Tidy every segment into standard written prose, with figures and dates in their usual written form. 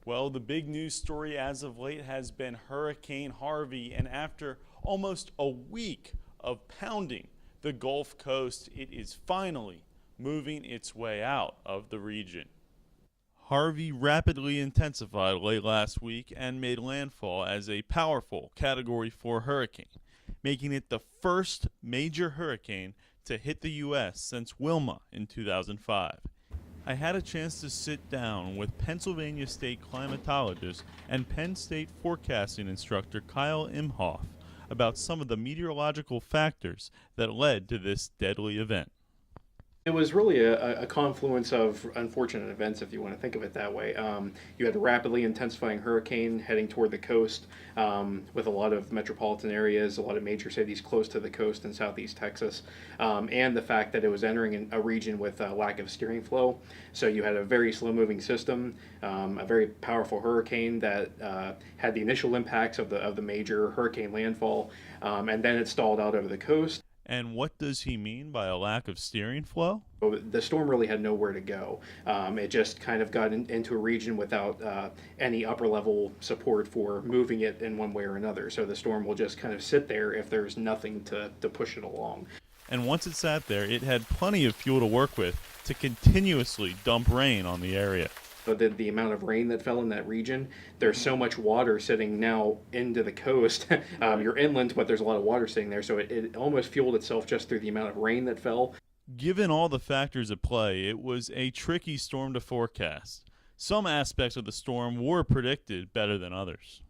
Well, the big news story as of late has been Hurricane Harvey, and after almost a week of pounding the Gulf Coast, it is finally moving its way out of the region. Harvey rapidly intensified late last week and made landfall as a powerful Category 4 hurricane, making it the first major hurricane to hit the U.S. since Wilma in 2005. I had a chance to sit down with Pennsylvania State climatologist and Penn State forecasting instructor Kyle Imhoff about some of the meteorological factors that led to this deadly event. It was really a confluence of unfortunate events, if you want to think of it that way. You had a rapidly intensifying hurricane heading toward the coast with a lot of metropolitan areas, a lot of major cities close to the coast in southeast Texas, and the fact that it was entering a region with a lack of steering flow. So you had a very slow-moving system, a very powerful hurricane that had the initial impacts of the major hurricane landfall, and then it stalled out over the coast. And what does he mean by a lack of steering flow? The storm really had nowhere to go. It just kind of got into a region without any upper level support for moving it in one way or another. So the storm will just kind of sit there if there's nothing to push it along. And once it sat there, it had plenty of fuel to work with to continuously dump rain on the area. But the amount of rain that fell in that region, there's so much water sitting now into the coast. You're inland, but there's a lot of water sitting there, so it almost fueled itself just through the amount of rain that fell. Given all the factors at play, it was a tricky storm to forecast. Some aspects of the storm were predicted better than others.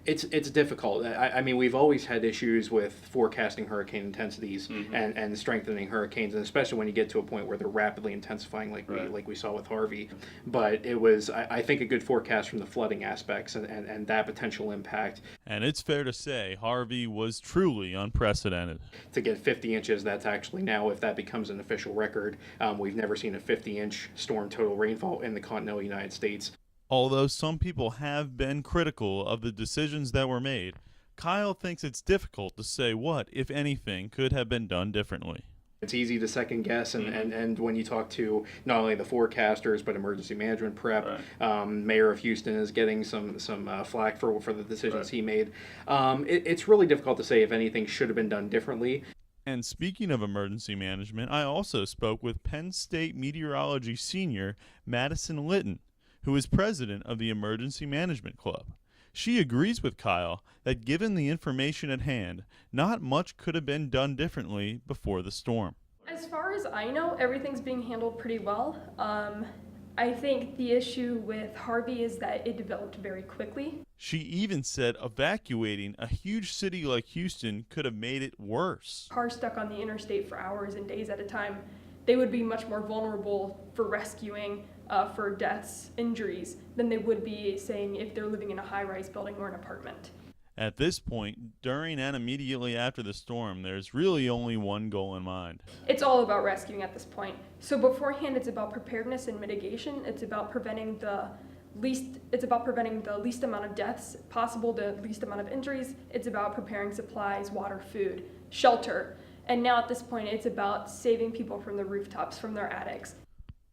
It's difficult. I mean, we've always had issues with forecasting hurricane intensities and strengthening hurricanes, and especially when you get to a point where they're rapidly intensifying like we saw with Harvey. But it was, I think, a good forecast from the flooding aspects and that potential impact. And it's fair to say Harvey was truly unprecedented. To get 50 inches, that's actually now, if that becomes an official record, we've never seen a 50-inch storm total rainfall in the continental United States. Although some people have been critical of the decisions that were made, Kyle thinks it's difficult to say what, if anything, could have been done differently. It's easy to second guess, and when you talk to not only the forecasters but emergency management prep, Mayor of Houston is getting some flack for the decisions he made. It's really difficult to say if anything should have been done differently. And speaking of emergency management, I also spoke with Penn State meteorology senior Madison Litton, who is president of the Emergency Management Club. She agrees with Kyle that given the information at hand, not much could have been done differently before the storm. As far as I know, everything's being handled pretty well. I think the issue with Harvey is that it developed very quickly. She even said evacuating a huge city like Houston could have made it worse. Cars stuck on the interstate for hours and days at a time, they would be much more vulnerable for rescuing, for deaths, injuries, than they would be, saying, if they're living in a high-rise building or an apartment. At this point, during and immediately after the storm, there's really only one goal in mind. It's all about rescuing at this point. So beforehand, it's about preparedness and mitigation. It's about preventing the least amount of deaths possible, the least amount of injuries. It's about preparing supplies, water, food, shelter. And now at this point, it's about saving people from the rooftops, from their attics.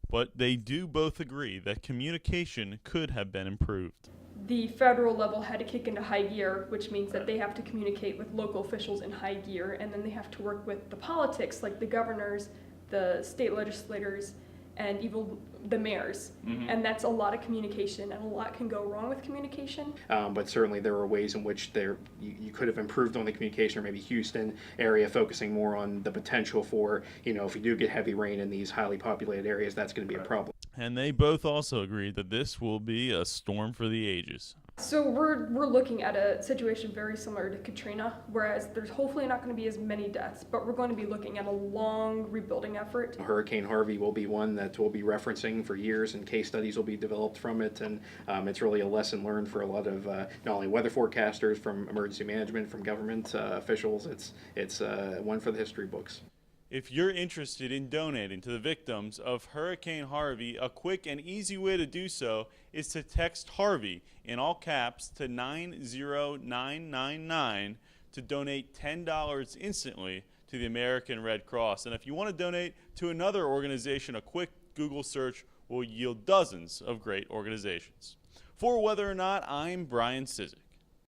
But they do both agree that communication could have been improved. The federal level had to kick into high gear, which means that they have to communicate with local officials in high gear, and then they have to work with the politics, like the governors, the state legislators, and even the mayors. And that's a lot of communication, and a lot can go wrong with communication. But certainly there are ways in which you could have improved on the communication, or maybe Houston area focusing more on the potential for, if you do get heavy rain in these highly populated areas, that's going to be a problem. And they both also agreed that this will be a storm for the ages. So we're looking at a situation very similar to Katrina, whereas there's hopefully not going to be as many deaths, but we're going to be looking at a long rebuilding effort. Hurricane Harvey will be one that we'll be referencing for years, and case studies will be developed from it, and it's really a lesson learned for a lot of not only weather forecasters, from emergency management, from government officials. It's one for the history books. If you're interested in donating to the victims of Hurricane Harvey, a quick and easy way to do so is to text Harvey in all caps to 90999 to donate $10 instantly to the American Red Cross. And if you want to donate to another organization, a quick Google search will yield dozens of great organizations. For Whether or Not, I'm Brian Cizek.